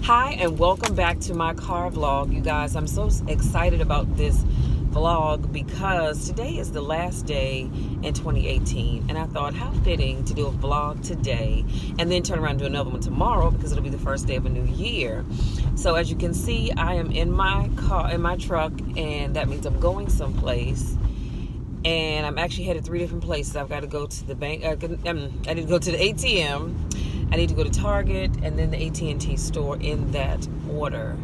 Hi, and welcome back to my car vlog. You guys, I'm so excited about this vlog because today is the last day in 2018, and I thought how fitting to do a vlog today and then turn around and do another one tomorrow because it'll be the first day of a new year. So as you can see, I am in my car, in my truck, and that means I'm going someplace. And I'm actually headed 3 different places. I've got to go to the bank. I need to go to the ATM. I need to go to Target and then the AT&T store in that order.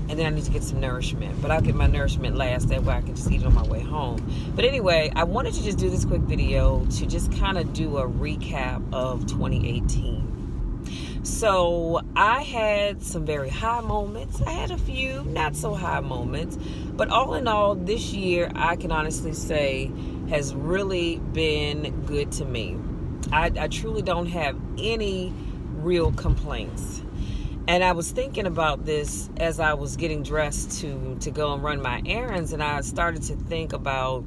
And then I need to get some nourishment. But I'll get my nourishment last. That way I can just eat it on my way home. But anyway, I wanted to just do this quick video to just kind of do a recap of 2018. So I had some very high moments. I had a few not so high moments. But all in all, this year, I can honestly say, has really been good to me. I truly don't have any real complaints. And I was thinking about this as I was getting dressed to go and run my errands, and I started to think about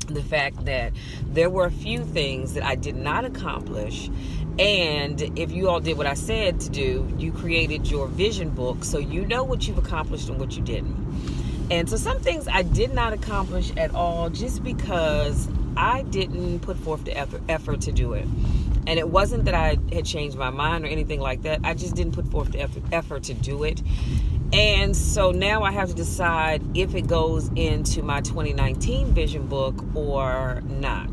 the fact that there were a few things that I did not accomplish. And if you all did what I said to do, you created your vision book so you know what you've accomplished and what you didn't. And so some things I did not accomplish at all just because I didn't put forth the effort to do it. And it wasn't that I had changed my mind or anything like that. I just didn't put forth the effort to do it. And so now I have to decide if it goes into my 2019 vision book or not.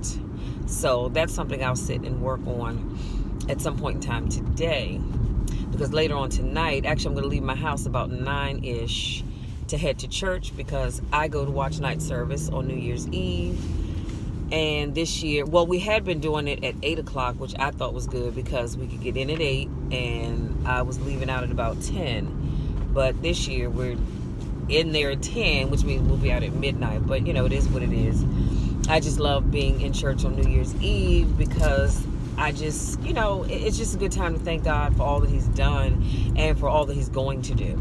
So that's something I'll sit and work on at some point in time today. Because later on tonight, actually I'm going to leave my house about 9-ish to head to church because I go to watch night service on New Year's Eve. And this year, well, we had been doing it at 8 o'clock, which I thought was good because we could get in at 8 and I was leaving out at about 10. But this year we're in there at 10, which means we'll be out at midnight. But, you know, it is what it is. I just love being in church on New Year's Eve because I just, you know, it's just a good time to thank God for all that he's done and for all that he's going to do.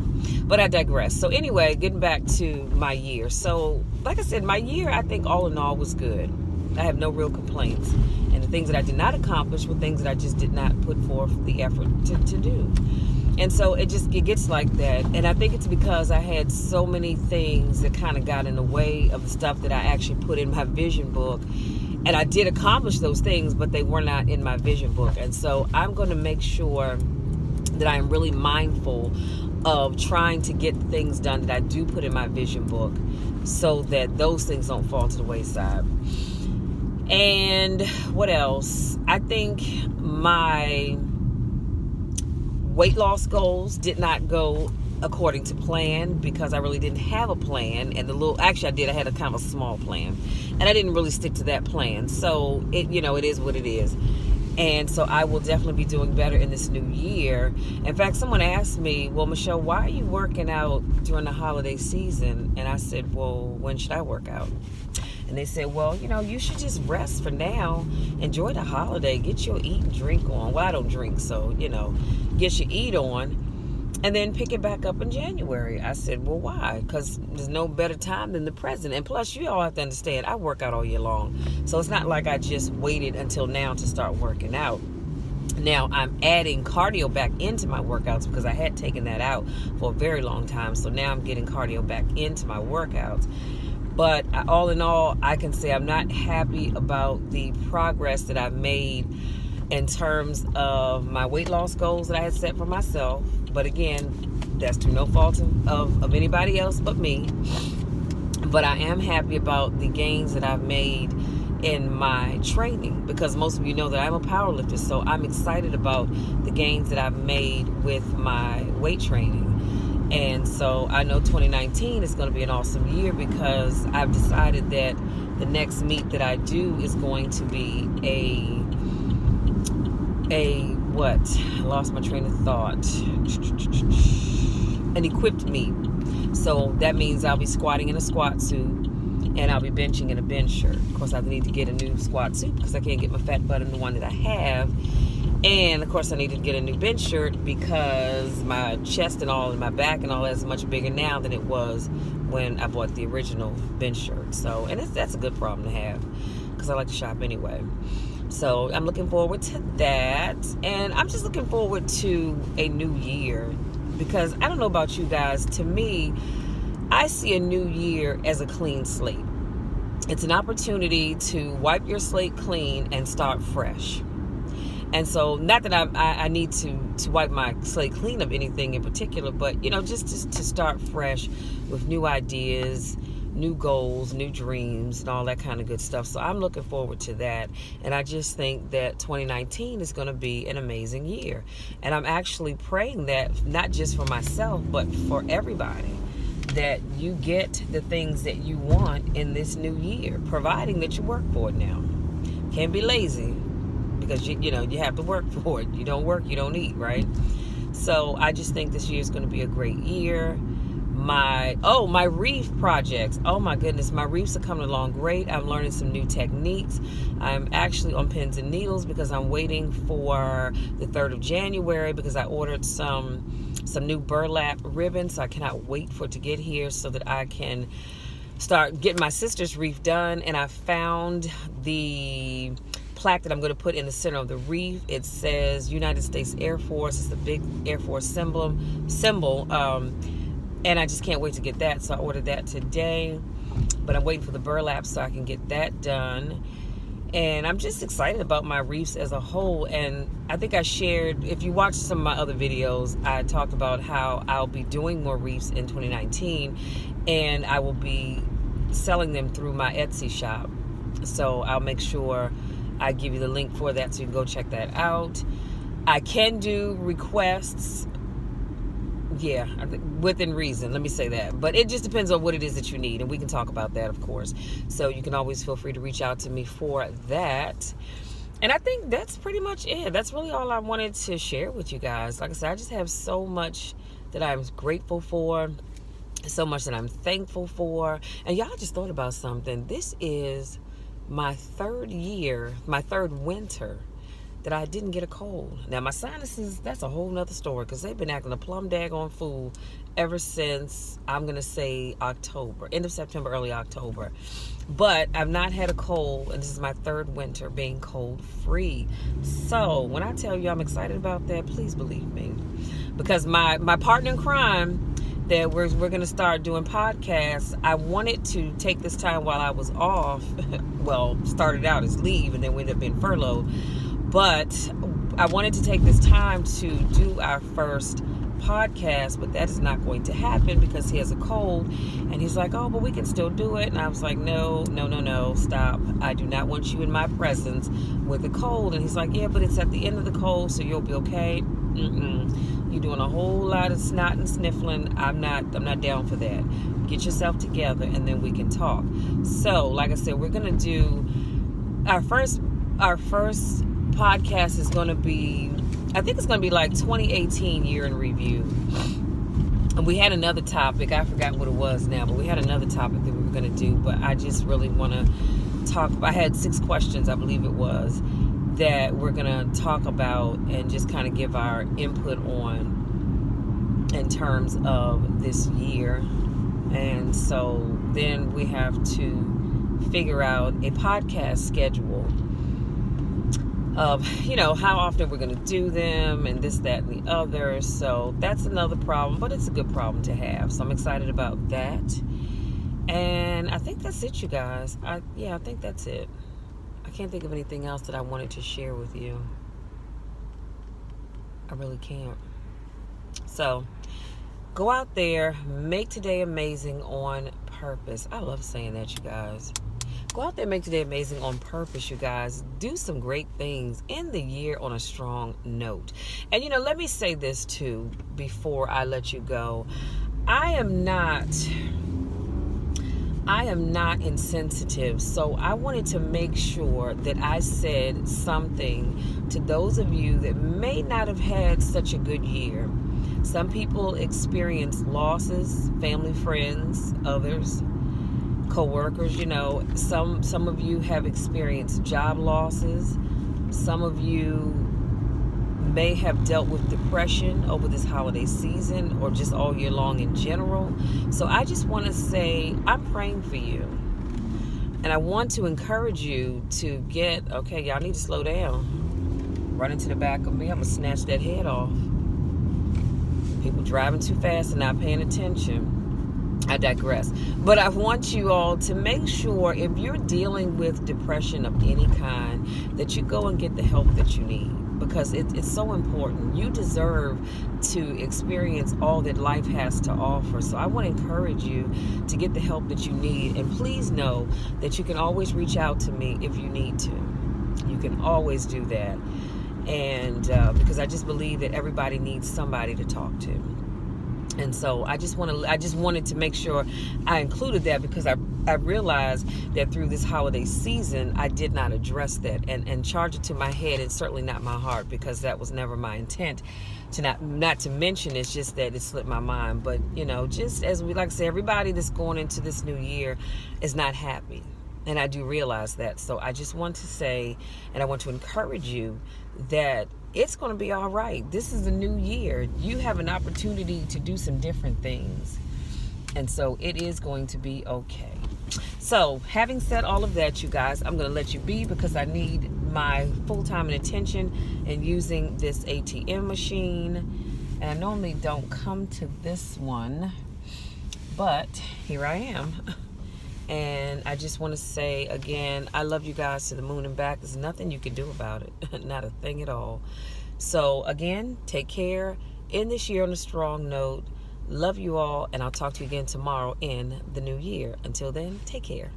But I digress. So anyway, getting back to my year. So like I said, my year, I think all in all was good. I have no real complaints. And the things that I did not accomplish were things that I just did not put forth the effort to do. And so it gets like that. And I think it's because I had so many things that kind of got in the way of the stuff that I actually put in my vision book. And I did accomplish those things, but they were not in my vision book. And so I'm going to make sure that I'm really mindful of trying to get the things done that I do put in my vision book so that those things don't fall to the wayside. And what else? I think my weight loss goals did not go according to plan because I really didn't have a plan. And actually I did. I had a kind of a small plan. And I didn't really stick to that plan. So it is what it is. And so I will definitely be doing better in this new year. In fact, someone asked me, well, Michelle, why are you working out during the holiday season? And I said, well, when should I work out? And they said, well, you should just rest for now. Enjoy the holiday. Get your eat and drink on. Well, I don't drink, so, get your eat on. And then pick it back up in January. I said, well, why? Because there's no better time than the present. And plus, you all have to understand, I work out all year long. So it's not like I just waited until now to start working out. Now, I'm adding cardio back into my workouts because I had taken that out for a very long time. So now I'm getting cardio back into my workouts. But all in all, I can say I'm not happy about the progress that I've made in terms of my weight loss goals that I had set for myself. But again, that's to no fault of anybody else but me. But I am happy about the gains that I've made in my training because most of you know that I'm a powerlifter. So I'm excited about the gains that I've made with my weight training. And so I know 2019 is going to be an awesome year because I've decided that the next meet that I do is going to be what? I lost my train of thought. An equipped meet. So that means I'll be squatting in a squat suit and I'll be benching in a bench shirt. Of course, I need to get a new squat suit because I can't get my fat butt in the one that I have. And of course I needed to get a new bench shirt because my chest and all and my back and all that is much bigger now than it was when I bought the original bench shirt. So, and that's a good problem to have because I like to shop anyway. So I'm looking forward to that. And I'm just looking forward to a new year. because I don't know about you guys. To me, I see a new year as a clean slate. It's an opportunity to wipe your slate clean and start fresh. And so, not that I need to wipe my slate clean of anything in particular, but, just to start fresh with new ideas, new goals, new dreams, and all that kind of good stuff. So I'm looking forward to that. And I just think that 2019 is going to be an amazing year. And I'm actually praying that, not just for myself, but for everybody, that you get the things that you want in this new year, providing that you work for it now. Can't be lazy, because you have to work for it. You don't work, you don't eat, right? So I just think this year is going to be a great year. My reef projects. Oh my goodness, my reefs are coming along great. I'm learning some new techniques. I'm actually on pins and needles because I'm waiting for the 3rd of January because I ordered some new burlap ribbon, so I cannot wait for it to get here so that I can start getting my sister's reef done. And I found the plaque that I'm going to put in the center of the reef. It says United States Air Force. It's the big Air Force symbol. And I just can't wait to get that. So I ordered that today. But I'm waiting for the burlap so I can get that done. And I'm just excited about my reefs as a whole. And I think I shared, if you watch some of my other videos, I talked about how I'll be doing more reefs in 2019. And I will be selling them through my Etsy shop. So I'll make sure I give you the link for that so you can go check that out. I can do requests. Yeah, within reason, let me say that. But it just depends on what it is that you need, and we can talk about that, of course. So you can always feel free to reach out to me for that. And I think that's pretty much it. That's really all I wanted to share with you guys. Like I said, I just have so much that I'm grateful for, so much that I'm thankful for. And y'all just thought about something. This is my 3rd year, my 3rd winter that I didn't get a cold. Now, my sinuses, that's a whole nother story, because they've been acting a plumb daggone fool ever since, I'm going to say, October, end of September, early October. But I've not had a cold, and this is my 3rd winter being cold-free. So when I tell you I'm excited about that, please believe me. Because my partner in crime, that we're going to start doing podcasts, I wanted to take this time while I was off. Well, started out as leave, and then we ended up being furloughed. But I wanted to take this time to do our first podcast, but that is not going to happen because he has a cold. And he's like, oh, but we can still do it. And I was like, no, stop. I do not want you in my presence with a cold. And he's like, yeah, but it's at the end of the cold, so you'll be okay. You're doing a whole lot of snot and sniffling. I'm not down for that. Get yourself together, and then we can talk. So, like I said, we're going to do our first podcast is going to be, I think it's going to be like 2018 year in review. And we had another topic, I forgot what it was now, but we had another topic that we were going to do, but I just really want to talk. I had 6 questions, I believe it was, that we're going to talk about and just kind of give our input on in terms of this year. And so then we have to figure out a podcast schedule of, how often we're going to do them and this, that, and the other. So that's another problem, but it's a good problem to have. So I'm excited about that. And I think that's it, you guys. I think that's it. I can't think of anything else that I wanted to share with you. I really can't. So go out there, make today amazing on purpose. I love saying that, you guys. Go out there and make today amazing on purpose, you guys. Do some great things. End the year on a strong note. And, let me say this, too, before I let you go. I am not insensitive, so I wanted to make sure that I said something to those of you that may not have had such a good year. Some people experience losses, family, friends, others, co-workers. Some of you have experienced job losses. Some of you may have dealt with depression over this holiday season or just all year long in general. So I just want to say I'm praying for you, and I want to encourage you to y'all need to slow down. Run into the back of me, I'm gonna snatch that head off. People driving too fast and not paying attention. I digress. But I want you all to make sure if you're dealing with depression of any kind, that you go and get the help that you need, because it's so important. You deserve to experience all that life has to offer. So I want to encourage you to get the help that you need. And please know that you can always reach out to me if you need to. You can always do that. And because I just believe that everybody needs somebody to talk to. And so I just wanted to make sure I included that, because I realized that through this holiday season I did not address that and charge it to my head, and certainly not my heart, because that was never my intent to not to mention. It's just that it slipped my mind. But just as we like to say, everybody that's going into this new year is not happy. And I do realize that. So I just want to say, and I want to encourage you, that it's going to be all right. This is a new year. You have an opportunity to do some different things. And so it is going to be okay. So having said all of that, you guys, I'm going to let you be, because I need my full time and attention in using this ATM machine. And I normally don't come to this one, but here I am. And I just want to say again, I love you guys to the moon and back. There's nothing you can do about it. Not a thing at all. So again, take care. End this year on a strong note. Love you all. And I'll talk to you again tomorrow in the new year. Until then, take care.